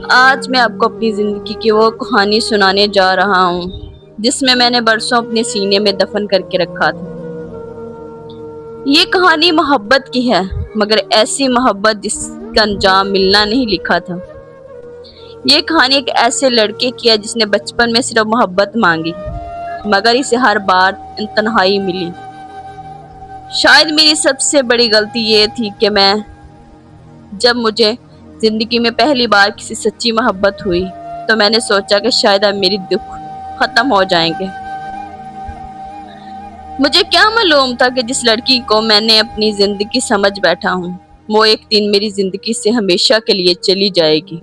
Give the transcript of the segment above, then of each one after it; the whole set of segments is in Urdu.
آج میں آپ کو اپنی زندگی کی وہ کہانی سنانے جا رہا ہوں جس میں نے برسوں اپنے سینے میں دفن کر کے رکھا تھا۔ یہ کہانی محبت کی ہے، مگر ایسی محبت جس کا انجام ملنا نہیں لکھا تھا۔ یہ کہانی ایک ایسے لڑکے کی ہے جس نے بچپن میں صرف محبت مانگی، مگر اسے ہر بار تنہائی ملی۔ شاید میری سب سے بڑی غلطی یہ تھی کہ جب مجھے زندگی میں پہلی بار کسی سچی محبت ہوئی تو میں نے سوچا کہ شاید اب میری دکھ ختم ہو جائیں گے۔ مجھے کیا معلوم تھا کہ جس لڑکی کو میں نے اپنی زندگی سمجھ بیٹھا ہوں وہ ایک دن میری زندگی سے ہمیشہ کے لیے چلی جائے گی۔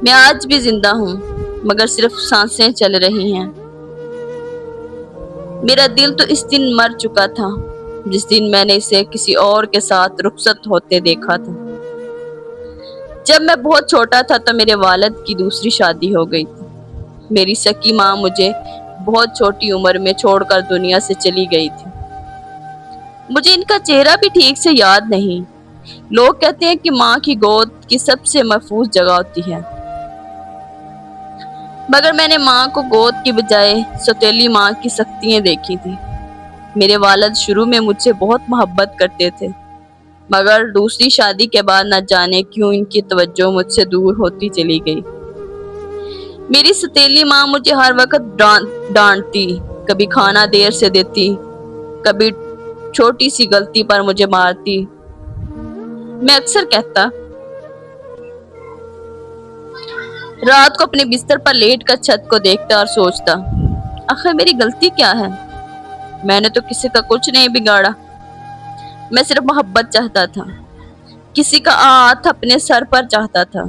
میں آج بھی زندہ ہوں، مگر صرف سانسیں چل رہی ہیں۔ میرا دل تو اس دن مر چکا تھا جس دن میں نے اسے کسی اور کے ساتھ رخصت ہوتے دیکھا تھا۔ جب میں بہت چھوٹا تھا تو میرے والد کی دوسری شادی ہو گئی تھی۔ میری سکی ماں مجھے بہت چھوٹی عمر میں چھوڑ کر دنیا سے چلی گئی تھی۔ مجھے ان کا چہرہ بھی ٹھیک سے یاد نہیں۔ لوگ کہتے ہیں کہ ماں کی گود کی سب سے محفوظ جگہ ہوتی ہے، مگر میں نے ماں کو گود کی بجائے سوتیلی ماں کی سختیاں دیکھی تھی۔ میرے والد شروع میں مجھ سے بہت محبت کرتے تھے، مگر دوسری شادی کے بعد نہ جانے کیوں ان کی توجہ مجھ سے دور ہوتی چلی گئی۔ میری سوتیلی ماں مجھے ہر وقت ڈانٹتی، کبھی کھانا دیر سے دیتی، کبھی چھوٹی سی غلطی پر مجھے مارتی۔ میں اکثر کہتا، رات کو اپنے بستر پر لیٹ کر چھت کو دیکھتا اور سوچتا، آخر میری غلطی کیا ہے؟ میں نے تو کسی کا کچھ نہیں بگاڑا، میں صرف محبت چاہتا تھا، کسی کا ہاتھ اپنے سر پر چاہتا تھا،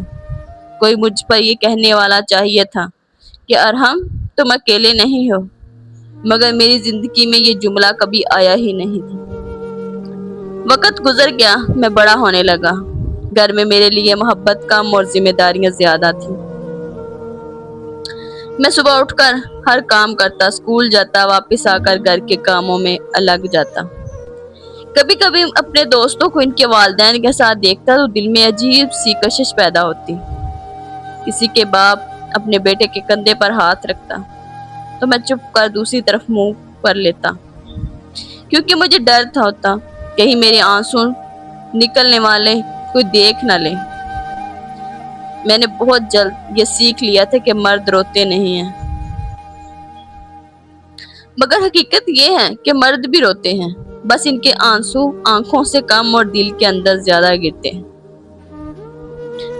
کوئی مجھ پر یہ کہنے والا چاہیے تھا کہ ارحم تم اکیلے نہیں ہو، مگر میری زندگی میں یہ جملہ کبھی آیا ہی نہیں تھا۔ وقت گزر گیا، میں بڑا ہونے لگا، گھر میں میرے لیے محبت کم اور ذمہ داریاں زیادہ تھیں۔ میں صبح اٹھ کر ہر کام کرتا، اسکول جاتا، واپس آ کر گھر کے کاموں میں لگ جاتا۔ کبھی کبھی اپنے دوستوں کو ان کے والدین کے ساتھ دیکھتا تو دل میں عجیب سی کشش پیدا ہوتی۔ کسی کے باپ اپنے بیٹے کے کندھے پر ہاتھ رکھتا تو میں چپ کر دوسری طرف منہ کر لیتا، کیونکہ مجھے ڈر ہوتا کہیں میرے آنسو نکلنے والے کوئی دیکھ نہ لے۔ میں نے بہت جلد یہ سیکھ لیا تھا کہ مرد روتے نہیں ہیں، مگر حقیقت یہ ہے کہ مرد بھی روتے ہیں، بس ان کے آنسو آنکھوں سے کم اور دل کے اندر زیادہ گرتے ہیں۔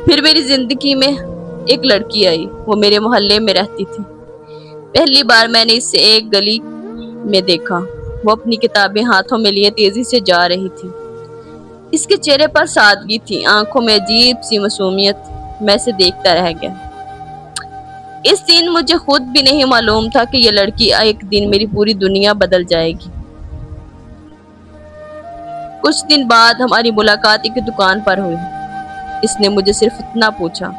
پھر میری زندگی میں ایک لڑکی آئی، وہ میرے محلے میں رہتی تھی۔ پہلی بار میں نے اسے ایک گلی میں دیکھا، وہ اپنی کتابیں ہاتھوں میں لیے تیزی سے جا رہی تھی۔ اس کے چہرے پر سادگی تھی، آنکھوں میں عجیب سی معصومیت۔ میں اسے دیکھتا رہ گیا۔ اس دن مجھے خود بھی نہیں معلوم تھا کہ یہ لڑکی ایک دن میری پوری دنیا بدل جائے گی۔ کچھ دن بعد ہماری ملاقات ایک دکان پر ہوئی۔ اس نے مجھے صرف اتنا پوچھا،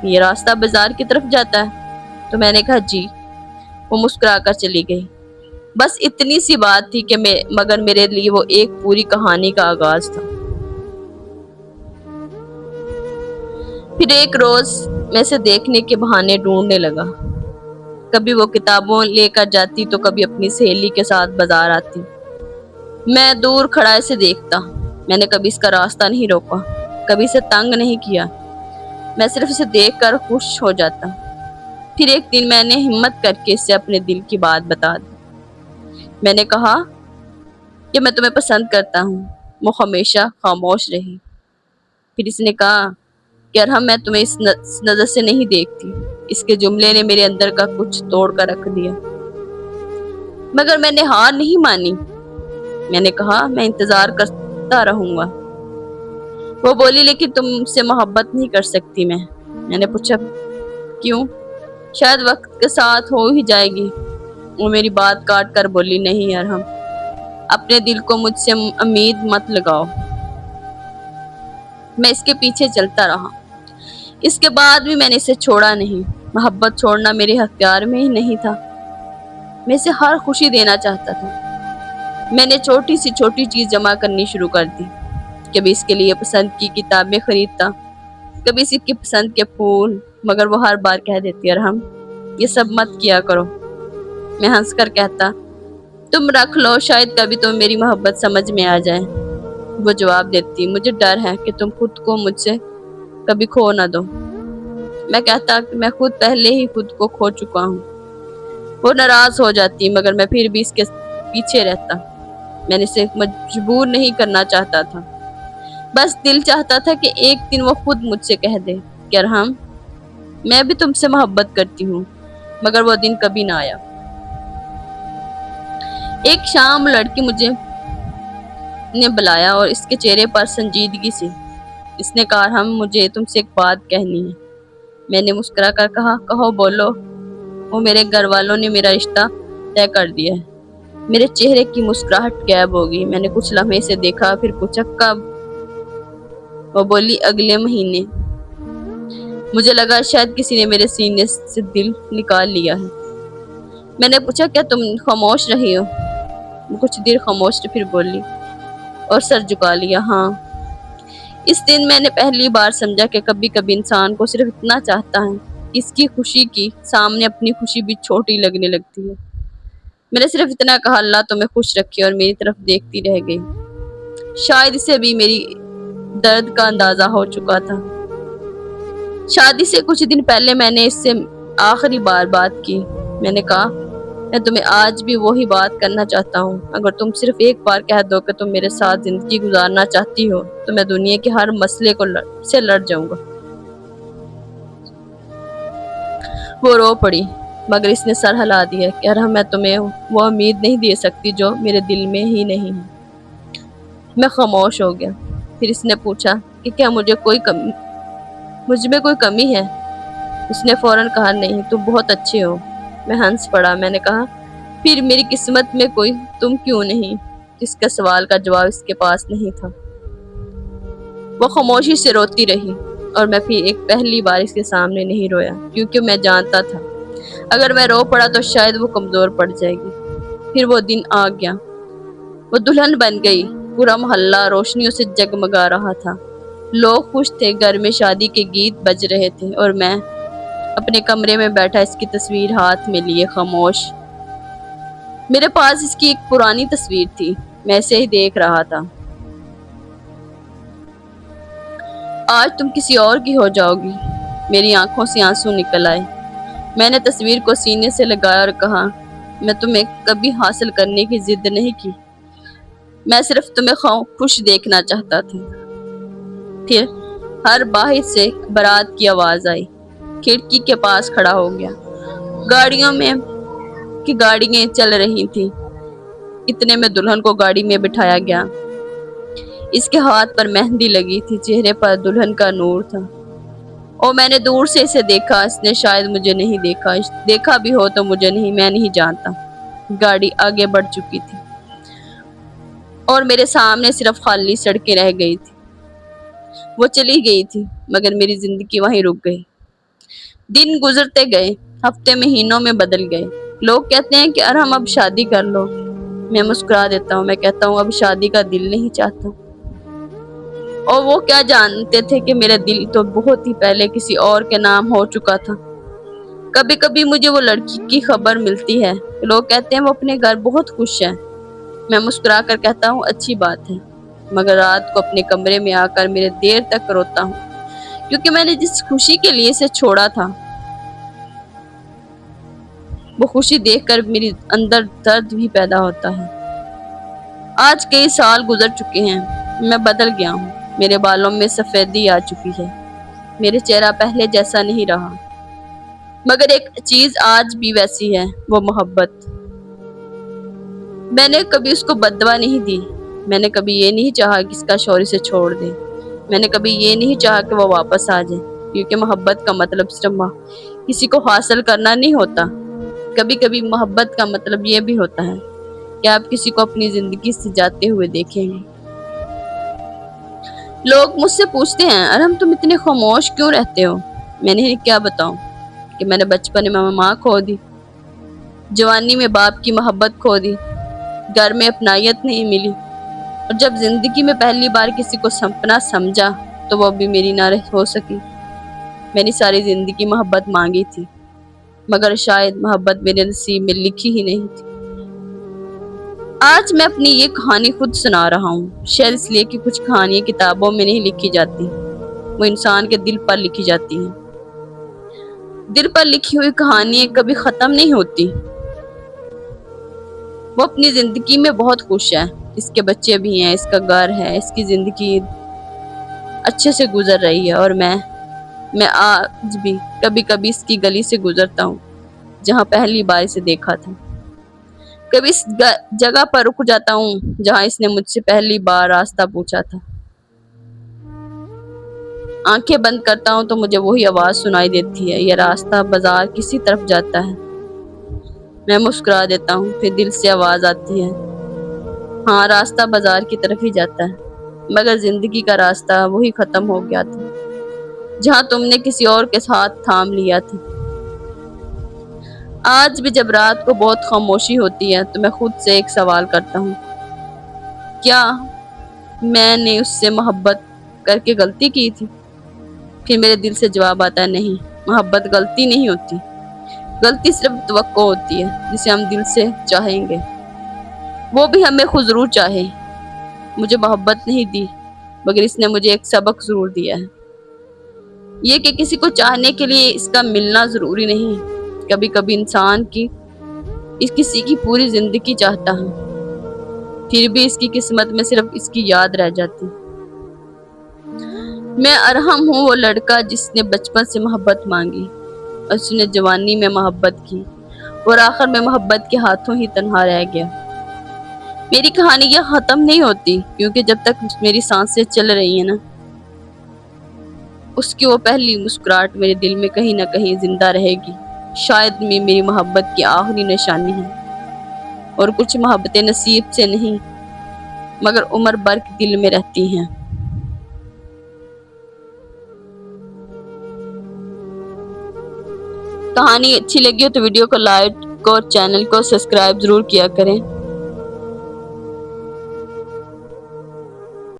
یہ راستہ بازار کی طرف جاتا ہے؟ تو میں نے کہا جی۔ وہ مسکرا کر چلی گئی۔ بس اتنی سی بات تھی کہ مگر میرے لیے وہ ایک پوری کہانی کا آغاز تھا۔ پھر ایک روز میں اسے دیکھنے کے بہانے ڈھونڈنے لگا۔ کبھی وہ کتابوں لے کر جاتی تو کبھی اپنی سہیلی کے ساتھ بازار آتی۔ میں دور کھڑا اسے دیکھتا، میں نے کبھی اس کا راستہ نہیں روکا، کبھی اسے تنگ نہیں کیا، میں صرف اسے دیکھ کر خوش ہو جاتا۔ پھر ایک دن میں نے ہمت کر کے اسے اپنے دل کی بات بتا دی۔ میں نے کہا کہ میں تمہیں پسند کرتا ہوں۔ وہ ہمیشہ خاموش رہی۔ پھر اس نے کہا کہ ارحم میں تمہیں اس نظر سے نہیں دیکھتی۔ اس کے جملے نے میرے اندر کا کچھ توڑ کر رکھ دیا، مگر میں نے ہار نہیں مانی۔ میں نے کہا میں انتظار کرتا رہوں گا۔ وہ بولی لیکن تم سے محبت نہیں کر سکتی۔ میں نے پوچھا کیوں؟ شاید وقت کے ساتھ ہو ہی جائے گی۔ وہ میری بات کاٹ کر بولی نہیں ارحم، اپنے دل کو مجھ سے امید مت لگاؤ۔ میں اس کے پیچھے چلتا رہا۔ اس کے بعد بھی میں نے اسے چھوڑا نہیں۔ محبت چھوڑنا میرے اختیار میں ہی نہیں تھا۔ میں اسے ہر خوشی دینا چاہتا تھا۔ میں نے چھوٹی سی چھوٹی چیز جمع کرنی شروع کر دی۔ کبھی اس کے لیے پسند کی کتابیں خریدتا، کبھی اس کی پسند کے پھول، مگر وہ ہر بار کہہ دیتی ارحم یہ سب مت کیا کرو۔ میں ہنس کر کہتا تم رکھ لو، شاید کبھی تم میری محبت سمجھ میں آ جائے۔ وہ جواب دیتی مجھے ڈر ہے کہ تم خود کو مجھ سے کبھی کھو نہ دو۔ میں کہتا کہ میں خود پہلے ہی خود کو کھو چکا ہوں۔ وہ ناراض ہو جاتی مگر میں پھر بھی اس کے پیچھے رہتا۔ میں نے اسے مجبور نہیں کرنا چاہتا تھا، بس دل چاہتا تھا کہ ایک دن وہ خود مجھ سے کہہ دے کہ ارحم میں بھی تم سے محبت کرتی ہوں، مگر وہ دن کبھی نہ آیا۔ ایک شام لڑکی مجھے نے بلایا اور اس کے چہرے پر سنجیدگی سی۔ اس نے کہا ارحم مجھے تم سے ایک بات کہنی ہے۔ میں نے مسکرا کر کہا کہو بولو۔ وہ میرے گھر والوں نے میرا رشتہ طے کر دیا ہے۔ میرے چہرے کی مسکراہٹ غائب ہو گئی۔ میں نے کچھ لمحے سے دیکھا، پھر پوچھا کب؟ وہ بولی اگلے مہینے۔ مجھے لگا شاید کسی نے میرے سینے سے دل نکال لیا ہے۔ میں نے پوچھا کیا تم خاموش رہی ہو؟ وہ کچھ دیر خاموش رہی، پھر بولی اور سر جھکا لیا ہاں۔ اس دن میں نے پہلی بار سمجھا کہ کبھی کبھی انسان کو صرف اتنا چاہتا ہے کہ اس کی خوشی کی سامنے اپنی خوشی بھی چھوٹی لگنے لگتی ہے۔ میں نے صرف اتنا کہا اللہ تمہیں خوش رکھے، اور میری طرف دیکھتی رہ گئی۔ شاید اسے بھی میری درد کا اندازہ ہو چکا تھا۔ شادی سے کچھ دن پہلے میں نے اس سے آخری بار بات کی۔ میں نے کہا میں تمہیں آج بھی وہی بات کرنا چاہتا ہوں، اگر تم صرف ایک بار کہہ دو کہ تم میرے ساتھ زندگی گزارنا چاہتی ہو تو میں دنیا کے ہر مسئلے سے لڑ جاؤں گا۔ وہ رو پڑی، مگر اس نے سر ہلا دیا کہ ارحم میں تمہیں وہ امید نہیں دے سکتی جو میرے دل میں ہی نہیں ہے۔ میں خاموش ہو گیا۔ پھر اس نے پوچھا کہ کیا مجھ میں کوئی کمی ہے؟ اس نے فوراً کہا نہیں، تم بہت اچھے ہو۔ میں ہنس پڑا۔ میں نے کہا پھر میری قسمت میں کوئی تم کیوں نہیں؟ اس کا سوال کا جواب اس کے پاس نہیں تھا۔ وہ خاموشی سے روتی رہی، اور میں پھر ایک پہلی بار اس کے سامنے نہیں رویا، کیونکہ میں جانتا تھا اگر میں رو پڑا تو شاید وہ کمزور پڑ جائے گی۔ پھر وہ دن آ گیا، وہ دلہن بن گئی۔ پورا محلہ روشنیوں سے جگمگا رہا تھا، لوگ خوش تھے، گھر میں شادی کے گیت بج رہے تھے، اور میں اپنے کمرے میں بیٹھا اس کی تصویر ہاتھ میں لیے خاموش۔ میرے پاس اس کی ایک پرانی تصویر تھی، میں اسے ہی دیکھ رہا تھا۔ آج تم کسی اور کی ہو جاؤ گی۔ میری آنکھوں سے آنسو نکل آئے۔ میں نے تصویر کو سینے سے لگایا اور کہا میں تمہیں کبھی حاصل کرنے کی ضد نہیں کی، میں صرف تمہیں خوش دیکھنا چاہتا تھا۔ پھر ہر باہر سے بارات کی آواز آئی۔ کھڑکی کے پاس کھڑا ہو گیا۔ گاڑیاں چل رہی تھیں۔ اتنے میں دلہن کو گاڑی میں بٹھایا گیا۔ اس کے ہاتھ پر مہندی لگی تھی، چہرے پر دلہن کا نور تھا، اور میں نے دور سے اسے دیکھا۔ اس نے شاید مجھے نہیں دیکھا بھی ہو تو مجھے نہیں، میں نہیں جانتا۔ گاڑی آگے بڑھ چکی تھی اور میرے سامنے صرف خالی سڑکیں رہ گئی تھی۔ وہ چلی گئی تھی، مگر میری زندگی وہیں رک گئی۔ دن گزرتے گئے، ہفتے مہینوں میں بدل گئے۔ لوگ کہتے ہیں کہ ارحم اب شادی کر لو۔ میں مسکرا دیتا ہوں، میں کہتا ہوں اب شادی کا دل نہیں چاہتا۔ اور وہ کیا جانتے تھے کہ میرا دل تو بہت ہی پہلے کسی اور کے نام ہو چکا تھا۔ کبھی کبھی مجھے وہ لڑکی کی خبر ملتی ہے، لوگ کہتے ہیں وہ اپنے گھر بہت خوش ہے۔ میں مسکرا کر کہتا ہوں اچھی بات ہے، مگر رات کو اپنے کمرے میں آ کر میرے دیر تک روتا ہوں، کیونکہ میں نے جس خوشی کے لیے اسے چھوڑا تھا وہ خوشی دیکھ کر میری اندر درد بھی پیدا ہوتا ہے۔ آج کئی سال گزر چکے ہیں، میں بدل گیا ہوں، میرے بالوں میں سفیدی آ چکی ہے، میرے چہرہ پہلے جیسا نہیں رہا، مگر ایک چیز آج بھی ویسی ہے، وہ محبت۔ میں نے کبھی اس کو بد دعا نہیں دی، میں نے کبھی یہ نہیں چاہا کہ اس کا شوہر اسے چھوڑ دے، میں نے کبھی یہ نہیں چاہا کہ وہ واپس آ جائے، کیونکہ محبت کا مطلب صرف کسی کو حاصل کرنا نہیں ہوتا۔ کبھی کبھی محبت کا مطلب یہ بھی ہوتا ہے کہ آپ کسی کو اپنی زندگی سے جاتے ہوئے دیکھیں گے۔ لوگ مجھ سے پوچھتے ہیں ارحم تم اتنے خاموش کیوں رہتے ہو؟ میں نے کیا بتاؤں کہ میں نے بچپن میں ماں کھو دی، جوانی میں باپ کی محبت کھو دی، گھر میں اپنائیت نہیں ملی، اور جب زندگی میں پہلی بار کسی کو سپنا سمجھا تو وہ بھی میری نہ ہو سکی۔ میں نے ساری زندگی محبت مانگی تھی، مگر شاید محبت میرے نصیب میں لکھی ہی نہیں تھی۔ آج میں اپنی یہ کہانی خود سنا رہا ہوں، شاید اس لیے کہ کچھ کہانیاں کتابوں میں نہیں لکھی جاتی، وہ انسان کے دل پر لکھی جاتی ہیں۔ دل پر لکھی ہوئی کہانیاں کبھی ختم نہیں ہوتی۔ وہ اپنی زندگی میں بہت خوش ہے، اس کے بچے بھی ہیں، اس کا گھر ہے، اس کی زندگی اچھے سے گزر رہی ہے، اور میں آج بھی کبھی کبھی اس کی گلی سے گزرتا ہوں جہاں پہلی بار اسے دیکھا تھا۔ کبھی اس جگہ پر رک جاتا ہوں جہاں اس نے مجھ سے پہلی بار راستہ پوچھا تھا۔ آنکھیں بند کرتا ہوں تو مجھے وہی آواز سنائی دیتی ہے، یہ راستہ بازار کسی طرف جاتا ہے۔ میں مسکرا دیتا ہوں، پھر دل سے آواز آتی ہے، ہاں راستہ بازار کی طرف ہی جاتا ہے، مگر زندگی کا راستہ وہی ختم ہو گیا تھا جہاں تم نے کسی اور کے ساتھ تھام لیا تھا۔ آج بھی جب رات کو بہت خاموشی ہوتی ہے تو میں خود سے ایک سوال کرتا ہوں، کیا میں نے اس سے محبت کر کے غلطی کی تھی؟ پھر میرے دل سے جواب آتا ہے، نہیں، محبت غلطی نہیں ہوتی، غلطی صرف توقع ہوتی ہے جسے ہم دل سے چاہیں گے، وہ بھی ہمیں خود ضرور چاہے۔ مجھے محبت نہیں دی، مگر اس نے مجھے ایک سبق ضرور دیا ہے، یہ کہ کسی کو چاہنے کے لیے اس کا ملنا ضروری نہیں۔ کبھی کبھی انسان کسی کی پوری زندگی چاہتا ہے، پھر بھی اس کی قسمت میں صرف اس کی یاد رہ جاتی۔ میں ارحم ہوں، وہ لڑکا جس نے بچپن سے محبت مانگی، اس نے جوانی میں محبت کی اور آخر میں محبت کے ہاتھوں ہی تنہا رہ گیا۔ میری کہانی یہ ختم نہیں ہوتی، کیونکہ جب تک میری سانسیں چل رہی ہیں نا، اس کی وہ پہلی مسکراہٹ میرے دل میں کہیں نہ کہیں زندہ رہے گی۔ شاید میری محبت کی آخری نشانی ہے، اور کچھ محبتیں نصیب سے نہیں مگر عمر بھر دل میں رہتی ہیں۔ کہانی اچھی لگی ہو تو ویڈیو کو لائک اور چینل کو سبسکرائب ضرور کیا کریں۔